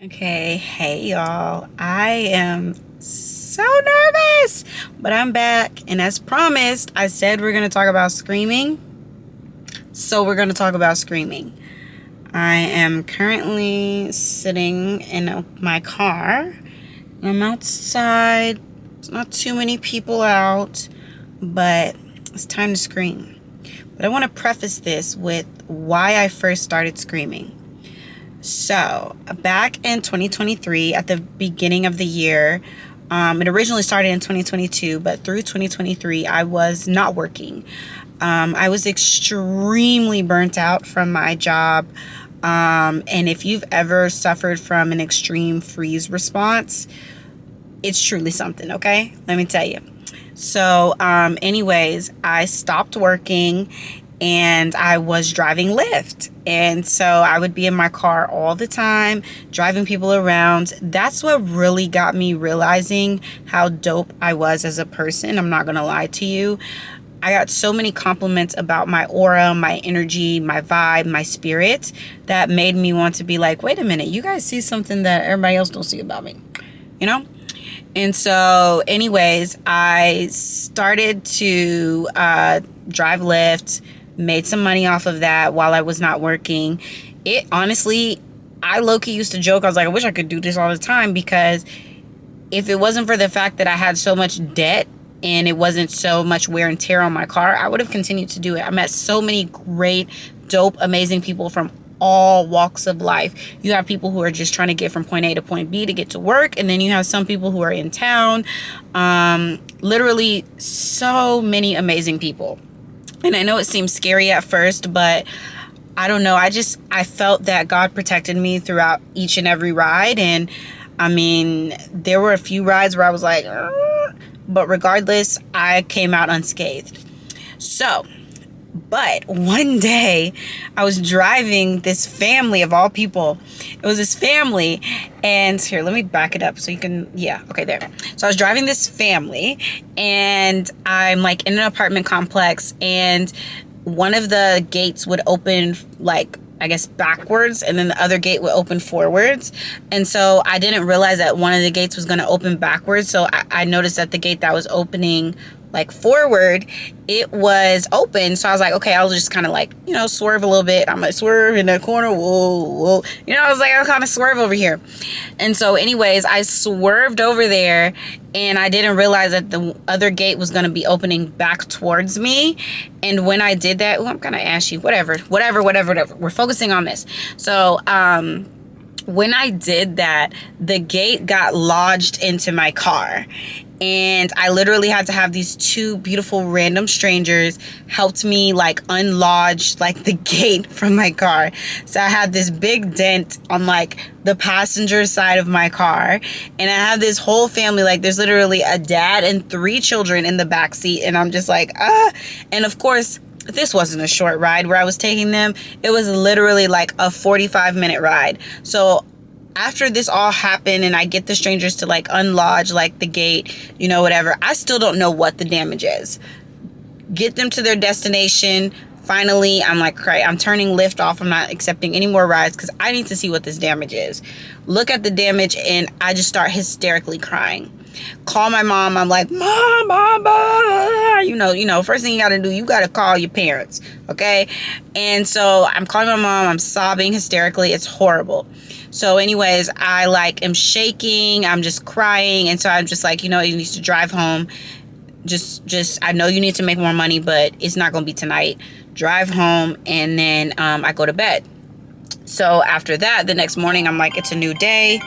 Okay, hey y'all. I am so nervous, but I'm back. And as promised, I said we're going to talk about screaming. So we're going to talk about screaming. I am currently sitting in my car. I'm outside. There's not too many people out, but it's time to scream. But I want to preface this with why I first started screaming. So, back in 2023, at the beginning of the year, it originally started in 2022, but through 2023, I was not working. I was extremely burnt out from my job. And if you've ever suffered from an extreme freeze response, it's truly something, okay? Let me tell you. So, anyways, I stopped working and I was driving Lyft. And so I would be in my car all the time, driving people around. That's what really got me realizing how dope I was as a person. I'm not going to lie to you. I got so many compliments about my aura, my energy, my vibe, my spirit that made me want to be like, wait a minute, you guys see something that everybody else don't see about me, you know? And so, anyways, I started to drive Lyft, made some money off of that while I was not working. It honestly, I low-key used to joke. I was like, I wish I could do this all the time, because if it wasn't for the fact that I had so much debt and it wasn't so much wear and tear on my car, I would have continued to do it. I met so many great, dope, amazing people from all walks of life. You have people who are just trying to get from point A to point B to get to work, and then you have some people who are in town. Literally so many amazing people. And I know it seems scary at first, but I don't know. I felt that God protected me throughout each and every ride. And I mean, there were a few rides where I was like, "Ugh," but regardless, I came out unscathed. So, but one day I was driving this family of all people. It was this family, and here, let me back it up so you can, yeah, okay, there. So I was driving this family, and I'm like in an apartment complex, and one of the gates would open like, I guess, backwards, and then the other gate would open forwards. And so I didn't realize that one of the gates was going to open backwards. So I noticed that the gate that was opening like forward, it was open. So I was like, okay, I'll just kind of like, swerve a little bit. I'm gonna swerve in the corner. Whoa, whoa. I was like, I'll kind of swerve over here. And so anyways, I swerved over there, and I didn't realize that the other gate was going to be opening back towards me. And when I did that, I'm kind of ashy, whatever. We're focusing on this. So, when I did that, the gate got lodged into my car. And I literally had to have these two beautiful random strangers helped me like unlodge like the gate from my car. So I had this big dent on like the passenger side of my car. And I have this whole family, like there's literally a dad and 3 children in the back seat. And I'm just like, ah. And of course, this wasn't a short ride where I was taking them. It was literally like a 45-minute ride. So after this all happened and I get the strangers to like unlodge like the gate, whatever, I still don't know what the damage is. Get them to their destination. Finally, I'm like, okay, I'm turning Lyft off. I'm not accepting any more rides because I need to see what this damage is. Look at the damage, and I just start hysterically crying. Call my mom. I'm like, Mom, first thing you got to do, you got to call your parents. Okay. And so I'm calling my mom. I'm sobbing hysterically. It's horrible. So anyways, I like am shaking. I'm just crying. And so I'm just like, you need to drive home. Just, I know you need to make more money, but it's not going to be tonight. Drive home. And then I go to bed. So after that, the next morning, I'm like, it's a new day.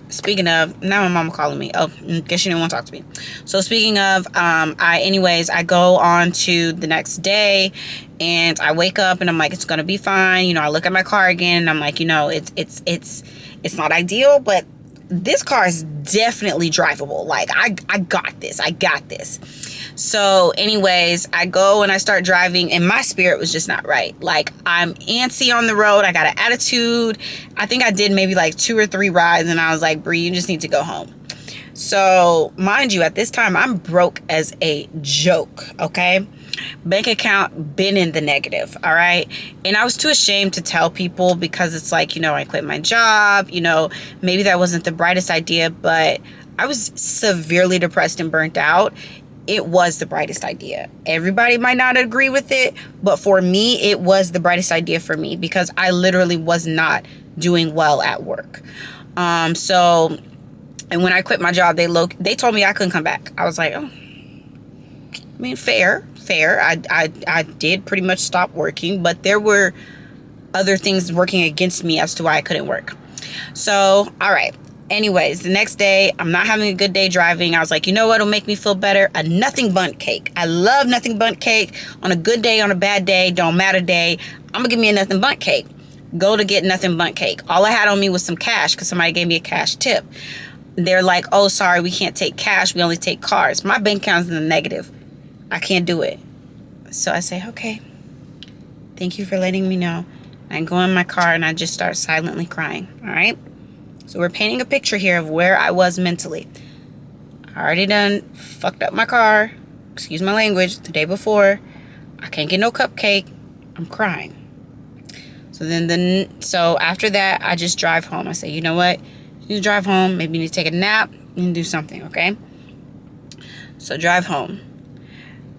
Speaking of, now my mama calling me. Oh, guess she didn't want to talk to me. So speaking of, I go on to the next day, and I wake up and I'm like, it's gonna be fine. I look at my car again, and I'm like, it's not ideal, but this car is definitely drivable. Like I got this. I got this. So anyways, I go and I start driving, and my spirit was just not right. Like, I'm antsy on the road. I got an attitude. I think I did maybe like 2 or 3 rides, and I was like, Bree, you just need to go home. So mind you, at this time, I'm broke as a joke. Okay. bank account been in the negative, all right? And I was too ashamed to tell people because it's like, I quit my job, maybe that wasn't the brightest idea, but I was severely depressed and burnt out. It was the brightest idea. Everybody might not agree with it, but for me, it was the brightest idea for me because I literally was not doing well at work. And when I quit my job, they told me I couldn't come back. I was like, oh, I mean, fair. I did pretty much stop working, but there were other things working against me as to why I couldn't work. So, all right. Anyways, the next day, I'm not having a good day driving. I was like, you know what'll make me feel better? A nothing bundt cake. I love nothing bundt cake. On a good day, on a bad day, don't matter day, I'm gonna give me a nothing bundt cake. Go to get nothing bundt cake. All I had on me was some cash because somebody gave me a cash tip. They're like, oh, sorry, we can't take cash. We only take cards. My bank account's in the negative. I can't do it. So I say, okay, thank you for letting me know. I go in my car and I just start silently crying. All right. So we're painting a picture here of where I was mentally. I already done fucked up my car. Excuse my language. The day before. I can't get no cupcake. I'm crying. So after that, I just drive home. I say, you know what? You drive home. Maybe you need to take a nap and do something. Okay. So drive home.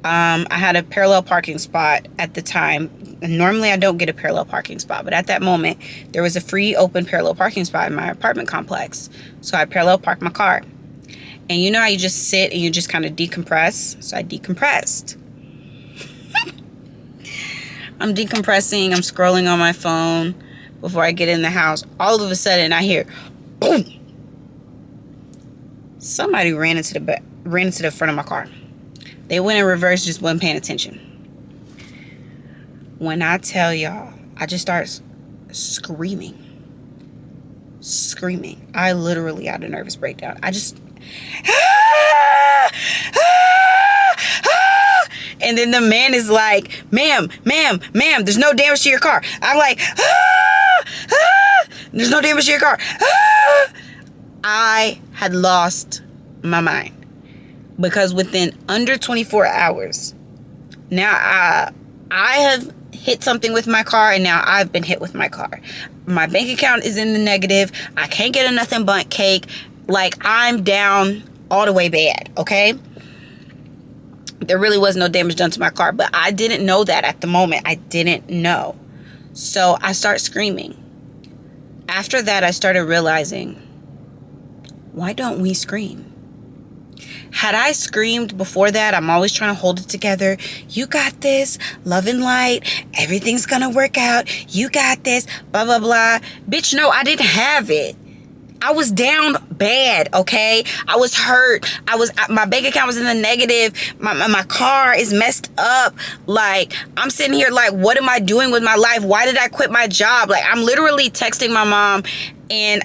I had a parallel parking spot at the time. And normally I don't get a parallel parking spot, but at that moment there was a free open parallel parking spot in my apartment complex. So I parallel parked my car. And you know how you just sit and you just kind of decompress? So I decompressed. I'm decompressing. I'm scrolling on my phone before I get in the house. All of a sudden I hear boom. Somebody ran into the front of my car. They went in reverse, just wasn't paying attention. When I tell y'all, I just start screaming. I literally had a nervous breakdown. I just, and then the man is like, ma'am, there's no damage to your car. I'm like, there's no damage to your car. I had lost my mind because within under 24 hours, now I have hit something with my car, and now I've been hit with my car. My bank account is in the negative. I can't get a nothing bundt cake. Like, I'm down all the way bad, okay? There really was no damage done to my car, but I didn't know that at the moment. I didn't know. So I start screaming. After that, I started realizing, why don't we scream? Had I screamed before that, I'm always trying to hold it together. You got this. Love and light. Everything's gonna work out. You got this. Blah, blah, blah. Bitch, no, I didn't have it. I was down bad, okay? I was hurt. My bank account was in the negative. My car is messed up. Like, I'm sitting here like, what am I doing with my life? Why did I quit my job? Like, I'm literally texting my mom. And,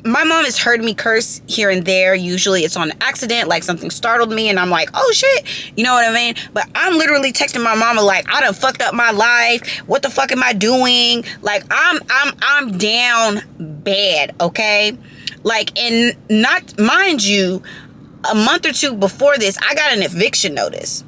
my mom has heard me curse here and there. Usually it's on accident, like something startled me and I'm like, oh shit. You know what I mean? But I'm literally texting my mama like, I done fucked up my life. What the fuck am I doing? Like, I'm down bad, okay? Like, and not, mind you, a month or two before this, I got an eviction notice.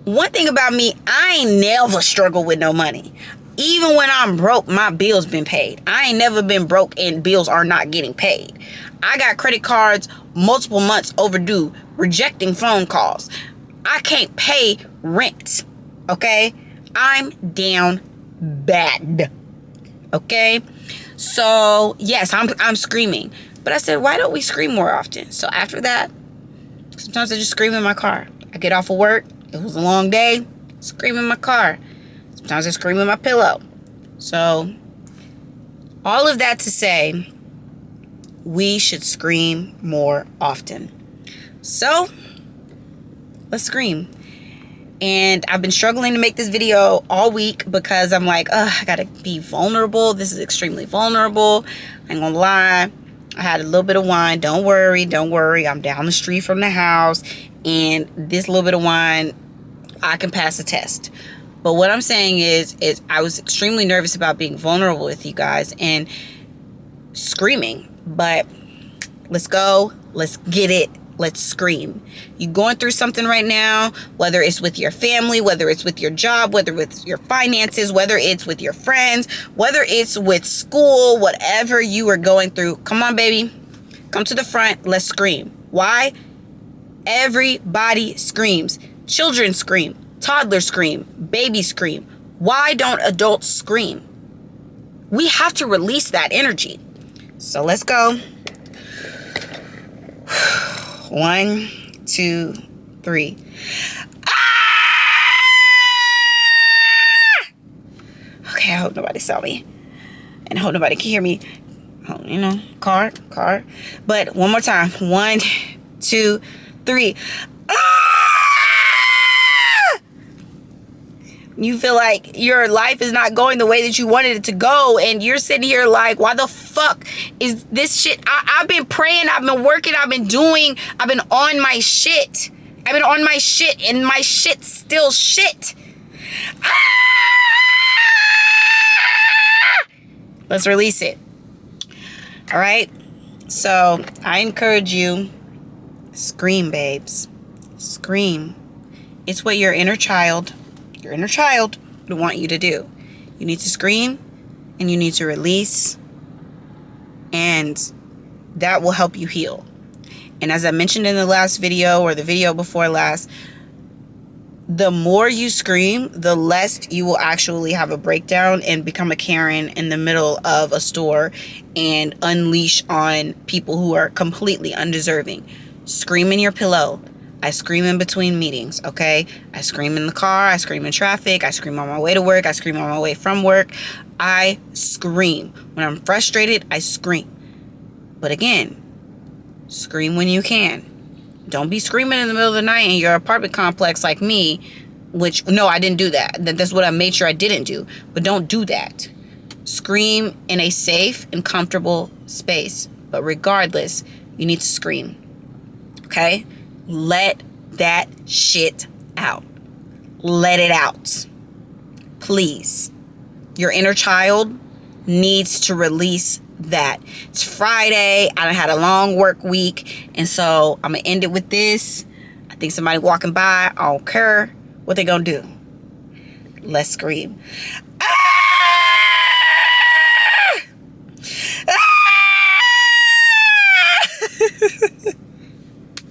One thing about me, I ain't never struggled with no money. Even when I'm broke, my bills been paid. I ain't never been broke and bills are not getting paid. I got credit cards multiple months overdue, rejecting phone calls. I can't pay rent, okay? I'm down bad, okay? So, yes, I'm screaming. But I said, why don't we scream more often? So after that, sometimes I just scream in my car. I get off of work. It was a long day. Scream in my car. Sometimes I scream in my pillow. So, all of that to say, we should scream more often. So, let's scream. And I've been struggling to make this video all week because I'm like, I gotta be vulnerable. This is extremely vulnerable. I ain't gonna lie. I had a little bit of wine. Don't worry. I'm down the street from the house. And this little bit of wine, I can pass a test. But what I'm saying is I was extremely nervous about being vulnerable with you guys and screaming. But let's go. Let's get it let's scream. You're going through something right now, whether it's with your family, whether it's with your job, whether it's your finances, whether it's with your friends, whether it's with school, whatever you are going through. Come on, baby. Come to the front. Let's scream. Why? Everybody screams. Children scream. Toddlers scream. Babies scream. Why don't adults scream? We have to release that energy. So let's go. 1, 2, 3. Ah! Okay, I hope nobody saw me. And I hope nobody can hear me. Oh, you know, car. But one more time. 1, 2, 3. Ah! You feel like your life is not going the way that you wanted it to go, and you're sitting here like, why the fuck is this shit? I've been praying, I've been working, I've been on my shit. I've been on my shit, and my shit's still shit. Ah! Let's release it. All right? So I encourage you, scream, babes. Scream. It's what your inner child would want you to do. You need to scream, and you need to release, and that will help you heal. And as I mentioned in the last video, or the video before last, the more you scream, the less you will actually have a breakdown and become a Karen in the middle of a store and unleash on people who are completely undeserving. Scream in your pillow. I scream in between meetings, okay? I scream in the car. I scream in traffic. I scream on my way to work. I scream on my way from work. I scream. When I'm frustrated, I scream. But again, scream when you can. Don't be screaming in the middle of the night in your apartment complex like me, which, no, I didn't do that. That's what I made sure I didn't do. But don't do that. Scream in a safe and comfortable space. But regardless, you need to scream. Okay? Let that shit out. Let it out. Please. Your inner child needs to release that. It's Friday. I done had a long work week. And so I'm going to end it with this. I think somebody walking by. I don't care what they going to do. Let's scream. Ah! Ah!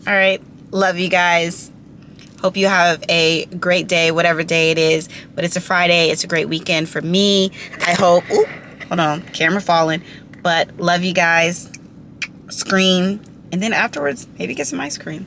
All right. Love you guys. Hope you have a great day, whatever day it is. But it's a Friday. It's a great weekend for me. I hope. Ooh, hold on. Camera falling. But love you guys. Scream. And then afterwards, maybe get some ice cream.